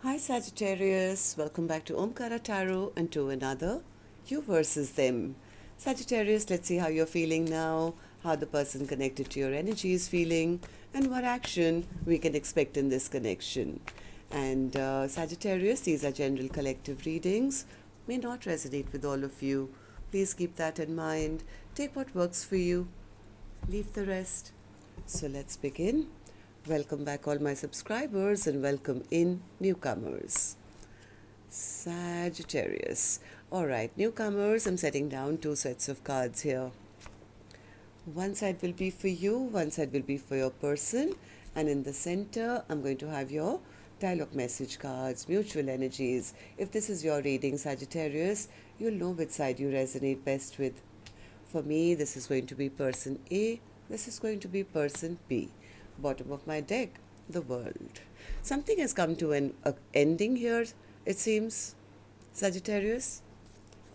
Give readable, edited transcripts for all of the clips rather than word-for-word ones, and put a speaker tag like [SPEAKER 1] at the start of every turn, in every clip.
[SPEAKER 1] Hi Sagittarius, welcome back to Omkaratarot and to another You versus Them. Sagittarius, let's see how you're feeling now, how the person connected to your energy is feeling, and what action we can expect in this connection. And Sagittarius, these are general collective readings, may not resonate with all of you. Please keep that in mind. Take what works for you, leave the rest. So let's begin. Welcome back, all my subscribers, and welcome in newcomers. Sagittarius. All right, newcomers, I'm setting down two sets of cards here. One side will be for you, one side will be for your person, and in the center, I'm going to have your dialogue message cards, mutual energies. If this is your reading, Sagittarius, you'll know which side you resonate best with. For me, this is going to be person A, this is going to be person B. Bottom of my deck, the world. Something has come to an ending here, it seems, Sagittarius.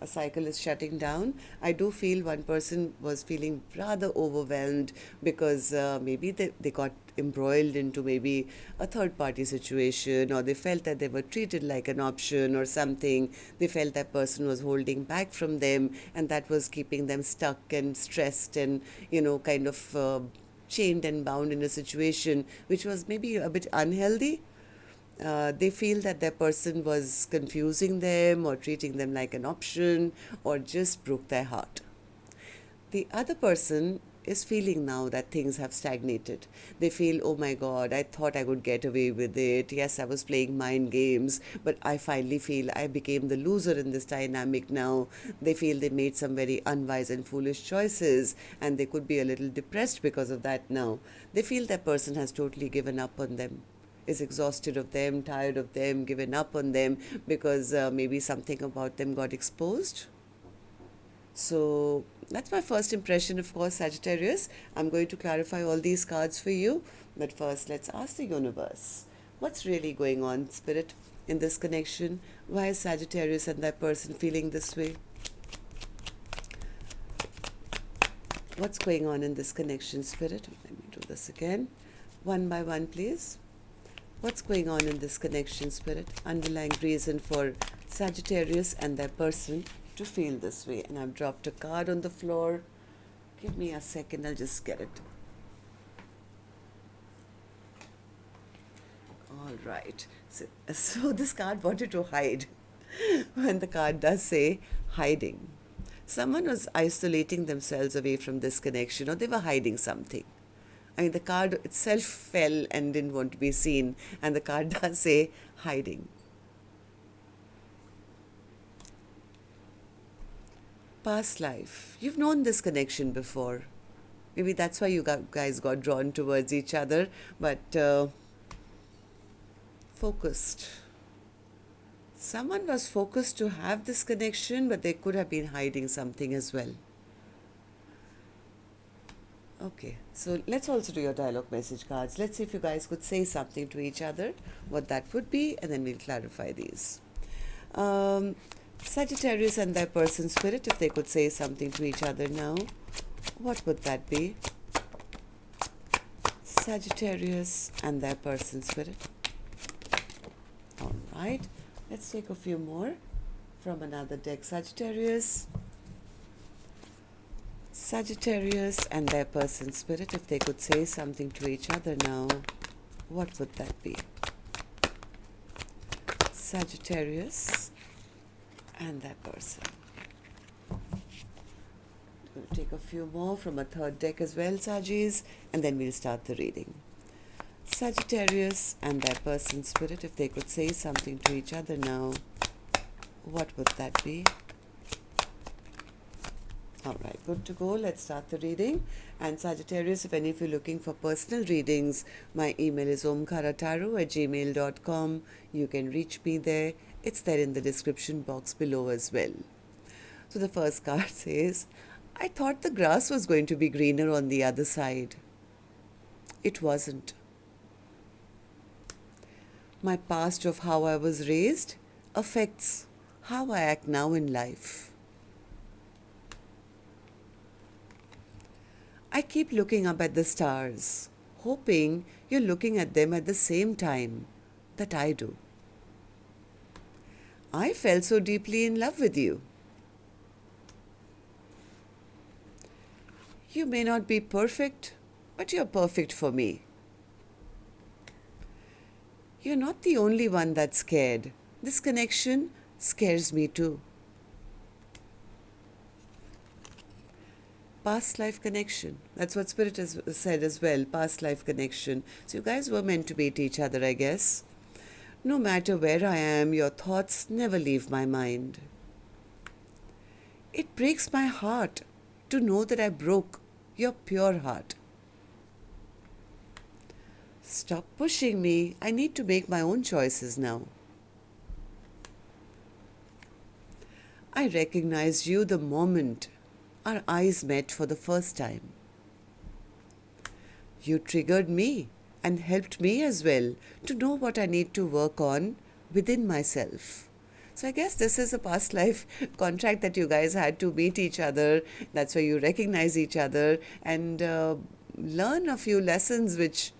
[SPEAKER 1] A cycle is shutting down. I do feel one person was feeling rather overwhelmed because maybe they got embroiled into maybe a third party situation, or they felt that they were treated like an option or something. They felt that person was holding back from them, and that was keeping them stuck and stressed and, kind of chained and bound in a situation which was maybe a bit unhealthy. They feel that their person was confusing them or treating them like an option or just broke their heart. The other person is feeling now that things have stagnated. They feel, oh my God, I thought I would get away with it. Yes, I was playing mind games, but I finally feel I became the loser in this dynamic now. They feel they made some very unwise and foolish choices, and they could be a little depressed because of that now. They feel that person has totally given up on them, is exhausted of them, tired of them, given up on them because maybe something about them got exposed. So that's my first impression, of course, Sagittarius. I'm going to clarify all these cards for you. But first, let's ask the universe, what's really going on, Spirit, in this connection? Why is Sagittarius and that person feeling this way? What's going on in this connection, Spirit? Let me do this again. One by one, please. What's going on in this connection, Spirit? Underlying reason for Sagittarius and their person to feel this way. And I've dropped a card on the floor. Give me a second, I'll just get it. All right. So this card wanted to hide. When the card does say hiding, someone was isolating themselves away from this connection, or they were hiding something. I mean, the card itself fell and didn't want to be seen, and the card does say hiding. Past life. You've known this connection before. Maybe that's why you guys got drawn towards each other, but focused. Someone was focused to have this connection, but they could have been hiding something as well. Okay, so let's also do your dialogue message cards. Let's see if you guys could say something to each other, what that would be, and then we'll clarify these. Sagittarius and their person, Spirit, if they could say something to each other now, what would that be? Sagittarius and their person, Spirit. All right, let's take a few more from another deck. Sagittarius and their person, Spirit, if they could say something to each other now, what would that be? Sagittarius and their person. We'll take a few more from a third deck as well, Sagis, and then we'll start the reading. Sagittarius and their person, Spirit, if they could say something to each other now, what would that be? All right, good to go. Let's start the reading. And Sagittarius, if any of you are looking for personal readings, my email is omkaratarot@gmail.com. You can reach me there. It's there in the description box below as well. So the first card says, I thought the grass was going to be greener on the other side. It wasn't. My past of how I was raised affects how I act now in life. I keep looking up at the stars, hoping you're looking at them at the same time that I do. I fell so deeply in love with you. You may not be perfect, but you're perfect for me. You're not the only one that's scared. This connection scares me too. Past life connection. That's what Spirit has said as well, past life connection. So you guys were meant to meet each other, I guess. No matter where I am, your thoughts never leave my mind. It breaks my heart to know that I broke your pure heart. Stop pushing me. I need to make my own choices now. I recognized you the moment our eyes met for the first time. You triggered me and helped me as well to know what I need to work on within myself. So I guess this is a past life contract that you guys had to meet each other. That's why you recognize each other and learn a few lessons which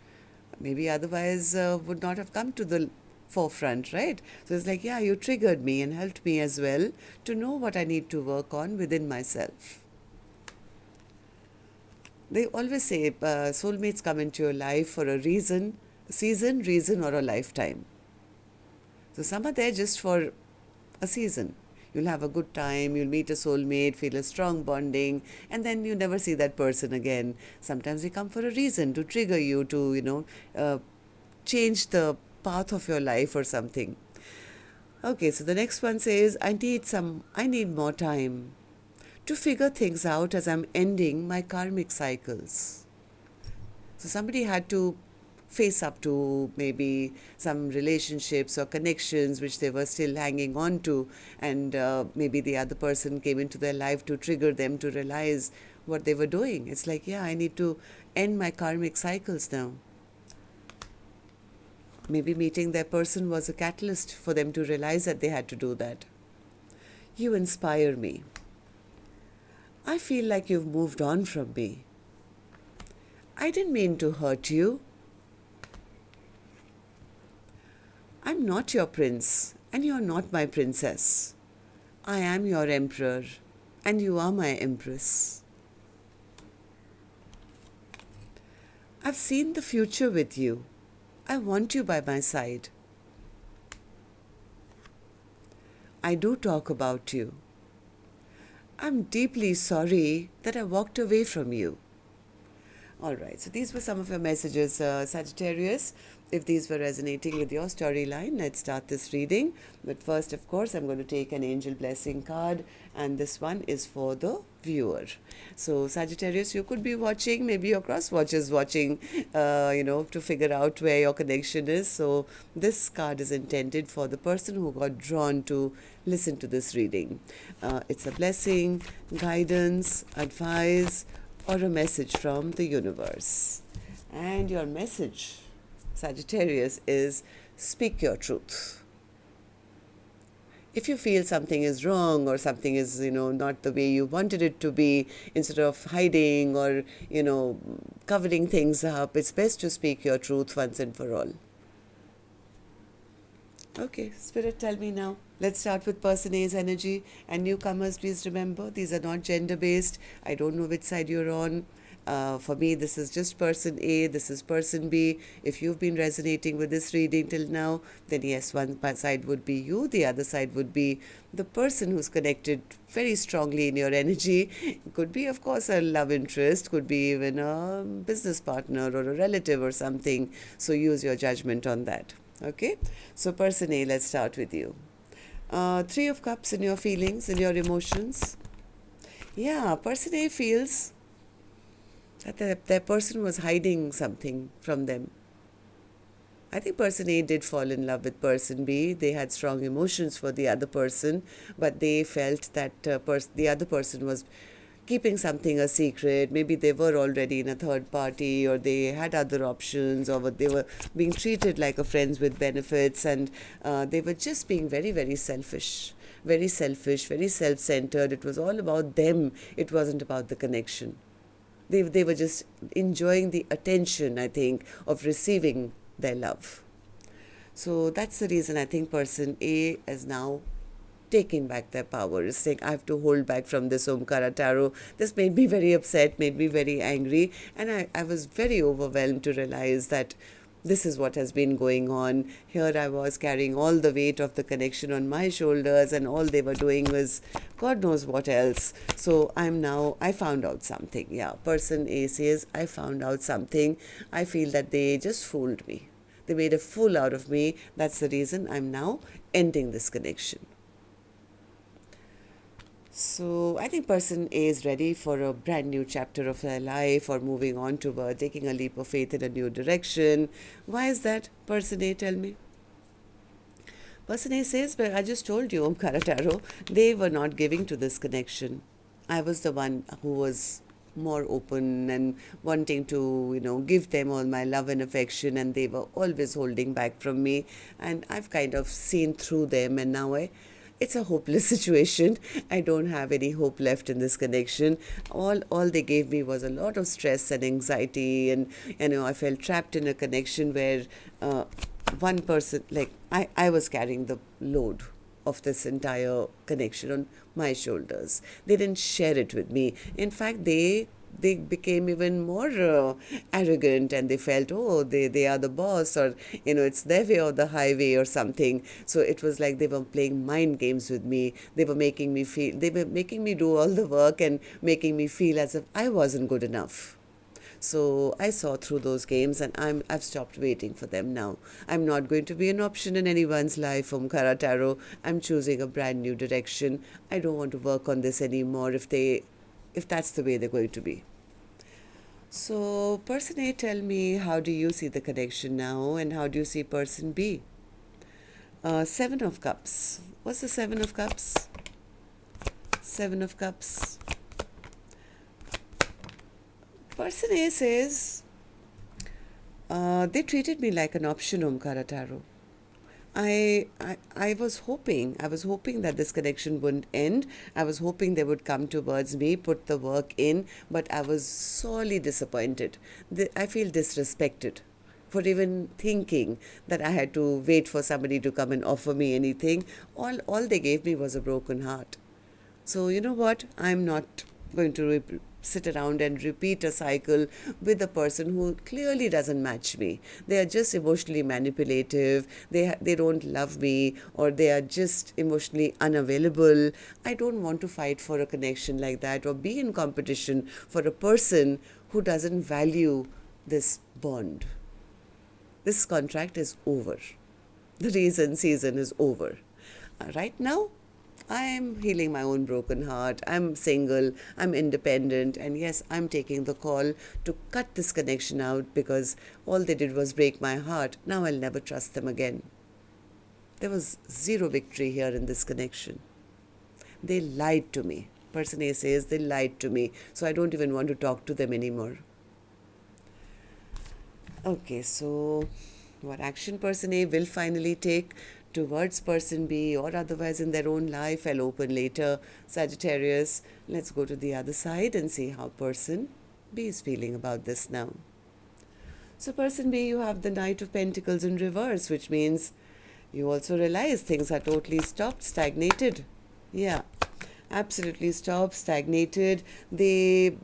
[SPEAKER 1] maybe otherwise would not have come to the forefront, right? So it's like, yeah, you triggered me and helped me as well to know what I need to work on within myself. They always say soulmates come into your life for a reason, reason, or a lifetime. So some are there just for a season. You'll have a good time, you'll meet a soulmate, feel a strong bonding, and then you never see that person again. Sometimes they come for a reason to trigger you to, change the path of your life or something. Okay, so the next one says, I need more time to figure things out as I'm ending my karmic cycles. So somebody had to face up to maybe some relationships or connections which they were still hanging on to, and maybe the other person came into their life to trigger them to realize what they were doing. It's like, yeah, I need to end my karmic cycles now. Maybe meeting their person was a catalyst for them to realize that they had to do that. You inspire me. I feel like you've moved on from me. I didn't mean to hurt you. I'm not your prince, and you're not my princess. I am your emperor, and you are my empress. I've seen the future with you. I want you by my side. I do talk about you. I'm deeply sorry that I walked away from you. All right, so these were some of your messages, Sagittarius. If these were resonating with your storyline, let's start this reading. But first, of course, I'm going to take an angel blessing card, and this one is for the viewer. So Sagittarius, you could be watching, maybe your cross watch is watching, to figure out where your connection is. So this card is intended for the person who got drawn to listen to this reading. It's a blessing, guidance, advice, or a message from the universe. And your message, Sagittarius, is speak your truth. If you feel something is wrong or something is, not the way you wanted it to be, instead of hiding or, covering things up, it's best to speak your truth once and for all. Okay, Spirit, tell me now. Let's start with person A's energy. And newcomers, please remember, these are not gender-based. I don't know which side you're on. For me, this is just person A, this is person B. If you've been resonating with this reading till now, then yes, one side would be you, the other side would be the person who's connected very strongly in your energy. Could be, of course, a love interest, could be even a business partner or a relative or something. So use your judgment on that. Okay? So person A, let's start with you. 3 of Cups in your feelings, in your emotions. Yeah, person A feels that their person was hiding something from them. I think person A did fall in love with person B. They had strong emotions for the other person, but they felt that the other person was keeping something a secret. Maybe they were already in a third party, or they had other options, or they were being treated like a friends with benefits, and they were just being very, very selfish, very self-centered. It was all about them. It wasn't about the connection. They were just enjoying the attention, I think, of receiving their love. So that's the reason I think person A is now taking back their power, saying, I have to hold back from this Omkara Tarot. This made me very upset, made me very angry, and I was very overwhelmed to realize that this is what has been going on. Here I was carrying all the weight of the connection on my shoulders, and all they were doing was God knows what else. So I found out something. Yeah, person A says, I found out something. I feel that they just fooled me. They made a fool out of me. That's the reason I'm now ending this connection. So I think person A is ready for a brand new chapter of their life, or moving on toward taking a leap of faith in a new direction. Why is that? Person A, tell me. Person A says, but I just told you, Omkara Tarot, they were not giving to this connection. I was the one who was more open and wanting to, give them all my love and affection, and they were always holding back from me. And I've kind of seen through them, and now it's a hopeless situation. I don't have any hope left in this connection. All they gave me was a lot of stress and anxiety, and I felt trapped in a connection where one person, like I was carrying the load of this entire connection on my shoulders. They didn't share it with me. In fact, they became even more arrogant, and they felt, oh, they are the boss, or it's their way or the highway or something. So it was like they were playing mind games with me. They were making me do all the work and making me feel as if I wasn't good enough. So I saw through those games, and I've stopped waiting for them now. I'm not going to be an option in anyone's life, Omkara Tarot. I'm choosing a brand new direction. I don't want to work on this anymore if that's the way they're going to be. So person A, tell me, how do you see the connection now, and how do you see person B? Seven of Cups. What's the Seven of Cups? Seven of Cups. Person A says, they treated me like an option, Omkara Tarot. I was hoping that this connection wouldn't end. I was hoping they would come towards me, put the work in, but I was sorely disappointed. I feel disrespected for even thinking that I had to wait for somebody to come and offer me anything. All they gave me was a broken heart. So you know what? I'm not going to sit around and repeat a cycle with a person who clearly doesn't match me. They are just emotionally manipulative. They don't love me, or they are just emotionally unavailable. I don't want to fight for a connection like that, or be in competition for a person who doesn't value this bond. This contract is over. The season is over. Right now, I'm healing my own broken heart. I'm single, I'm independent, and yes, I'm taking the call to cut this connection out, because all they did was break my heart. Now I'll never trust them again. There was zero victory here in this connection. They lied to me. Person A says they lied to me, so I don't even want to talk to them anymore. Okay, so what action person A will finally take towards person B, or otherwise in their own life, I'll open later. Sagittarius, let's go to the other side and see how person B is feeling about this now. So person B, you have the Knight of Pentacles in reverse, which means you also realize things are totally stopped, stagnated. Yeah, absolutely stopped, stagnated. They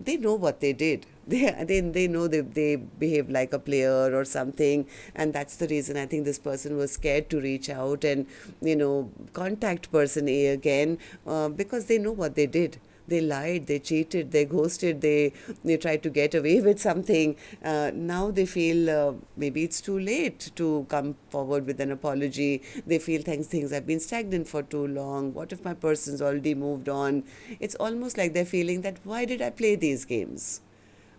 [SPEAKER 1] know what they did. They know they behaved like a player or something, and that's the reason I think this person was scared to reach out and contact person A again, because they know what they did. They lied, they cheated, they ghosted, they tried to get away with something. Now they feel maybe it's too late to come forward with an apology. They feel things have been stagnant for too long. What if my person's already moved on? It's almost like they're feeling that, why did I play these games?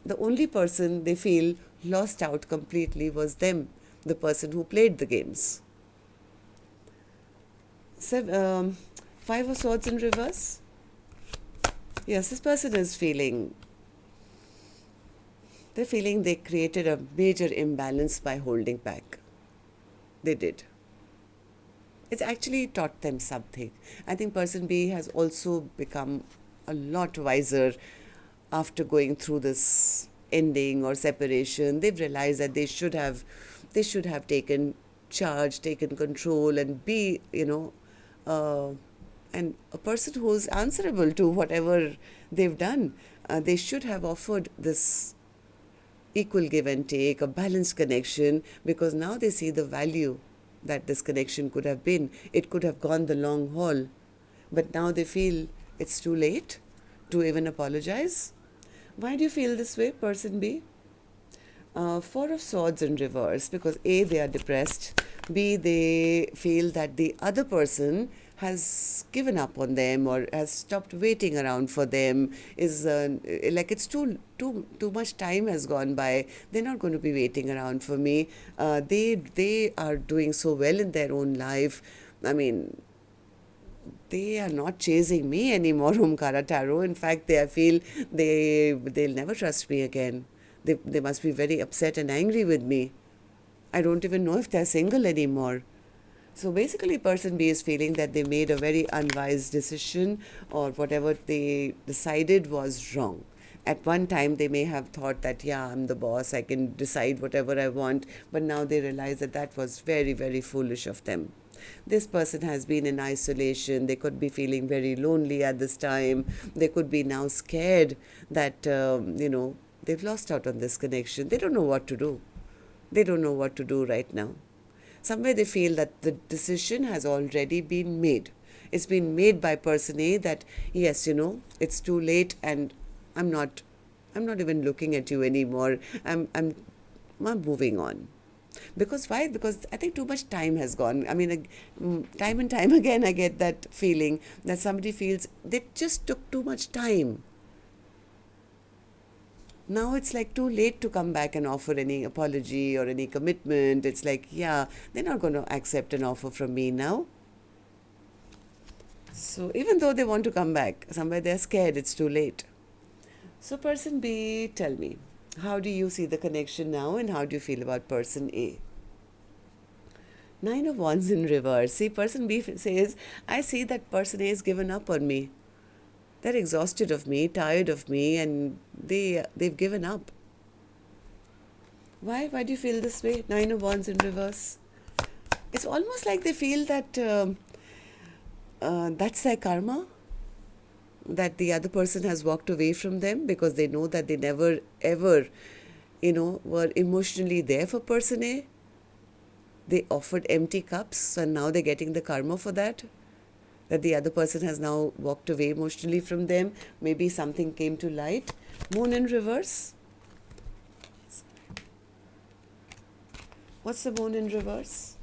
[SPEAKER 1] The only person they feel lost out completely was them, the person who played the games. Five of Swords in reverse. Yes, this person is feeling, they're feeling they created a major imbalance by holding back. They did. It's actually taught them something. I think person B has also become a lot wiser after going through this ending or separation. They've realized that they should have taken charge, taken control, and be, and a person who's answerable to whatever they've done. They should have offered this equal give and take, a balanced connection, because now they see the value that this connection could have been. It could have gone the long haul, but now they feel it's too late to even apologize. Why do you feel this way, person B? Four of Swords in reverse, because A, they are depressed, B, they feel that the other person has given up on them or has stopped waiting around for them, is like it's too much time has gone by. They're not going to be waiting around for me. They are doing so well in their own life. I mean, they are not chasing me anymore, Omkaratarot. In fact, I feel they'll never trust me again. They must be very upset and angry with me. I don't even know if they're single anymore. So basically, person B is feeling that they made a very unwise decision, or whatever they decided was wrong. At one time, they may have thought that, yeah, I'm the boss, I can decide whatever I want, but now they realize that that was very, very foolish of them. This person has been in isolation. They could be feeling very lonely at this time. They could be now scared that, they've lost out on this connection. They don't know what to do. They don't know what to do right now. Somewhere they feel that the decision has already been made. It's been made by person A that, yes, it's too late and I'm not even looking at you anymore. I'm moving on. Because why? Because I think too much time has gone. I mean, time and time again, I get that feeling that somebody feels they just took too much time. Now it's like too late to come back and offer any apology or any commitment. It's like, yeah, they're not going to accept an offer from me now. So even though they want to come back, somewhere they're scared it's too late. So person B, tell me, how do you see the connection now and how do you feel about person A? Nine of Wands in reverse. See, person B says, I see that person A has given up on me. They're exhausted of me, tired of me, and they've given up. Why? Why do you feel this way? Nine of Wands in reverse. It's almost like they feel that that's their karma, that the other person has walked away from them because they know that they never ever, were emotionally there for person A. They offered empty cups and now they're getting the karma for that. That the other person has now walked away emotionally from them. Maybe something came to light. Moon in reverse. What's the moon in reverse?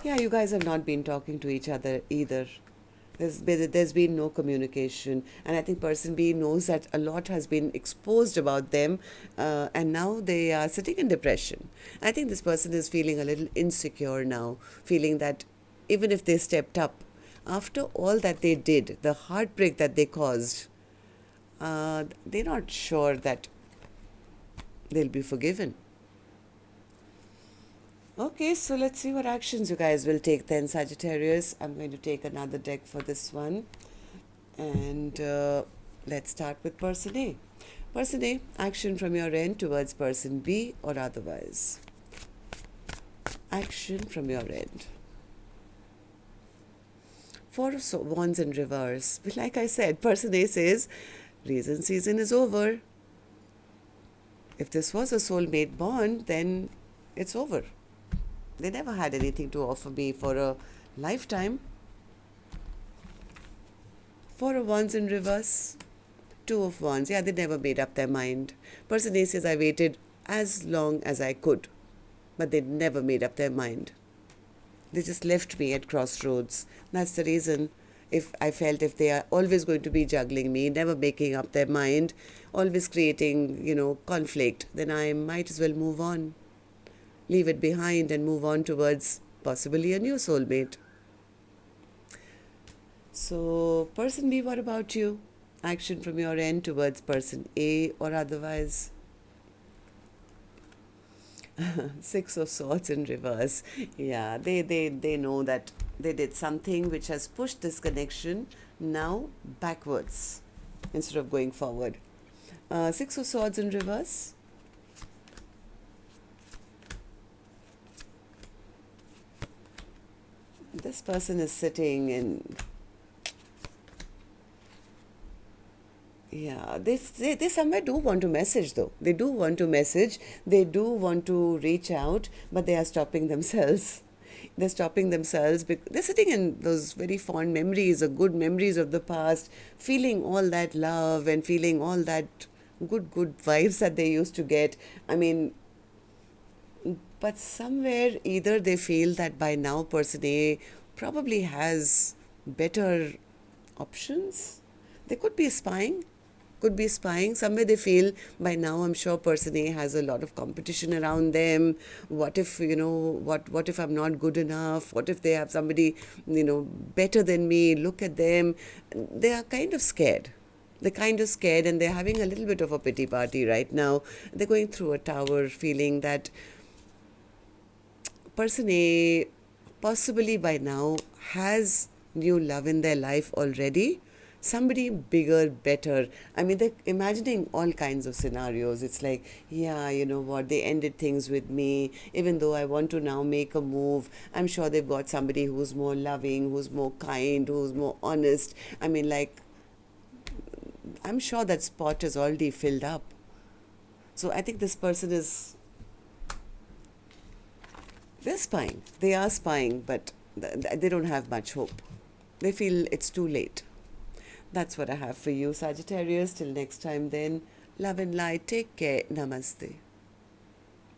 [SPEAKER 1] Yeah, you guys have not been talking to each other either. There's been no communication, and I think person B knows that a lot has been exposed about them, and now they are sitting in depression. I think this person is feeling a little insecure now, feeling that even if they stepped up, after all that they did, the heartbreak that they caused, they're not sure that they'll be forgiven. Okay, so let's see what actions you guys will take then, Sagittarius. I'm going to take another deck for this one. And let's start with person A. Person A, action from your end towards person B or otherwise. Action from your end. Four of Wands in reverse. But like I said, person A says, reason season is over. If this was a soulmate bond, then it's over. They never had anything to offer me for a lifetime. Four of Wands in reverse. Two of Wands. Yeah, they never made up their mind. Person A says, I waited as long as I could, but they never made up their mind. They just left me at crossroads. That's the reason. If I felt if they are always going to be juggling me, never making up their mind, always creating, conflict, then I might as well move on. Leave it behind and move on towards possibly a new soulmate. So, person B, what about you? Action from your end towards person A or otherwise. Six of Swords in reverse. Yeah, they know that they did something which has pushed this connection now backwards instead of going forward. Six of Swords in reverse. This person is sitting in, yeah, they somewhere do want to message though. They do want to message, they do want to reach out, but they are stopping themselves. They're stopping themselves because they're sitting in those very fond memories or good memories of the past, feeling all that love and feeling all that good vibes that they used to get. I mean, but somewhere either they feel that by now person A probably has better options. They could be spying. Somewhere they feel by now, I'm sure person A has a lot of competition around them. What if, what if I'm not good enough? What if they have somebody, better than me? Look at them. They are kind of scared. They're kind of scared and they're having a little bit of a pity party right now. They're going through a tower feeling that person A possibly by now has new love in their life already. Somebody bigger, better. I mean, they're imagining all kinds of scenarios. It's like, yeah, you know what, they ended things with me. Even though I want to now make a move, I'm sure they've got somebody who's more loving, who's more kind, who's more honest. I mean, like, I'm sure that spot is already filled up. So I think this person is, they're spying. They are spying, but they don't have much hope. They feel it's too late. That's what I have for you, Sagittarius. Till next time, then, love and light. Take care. Namaste.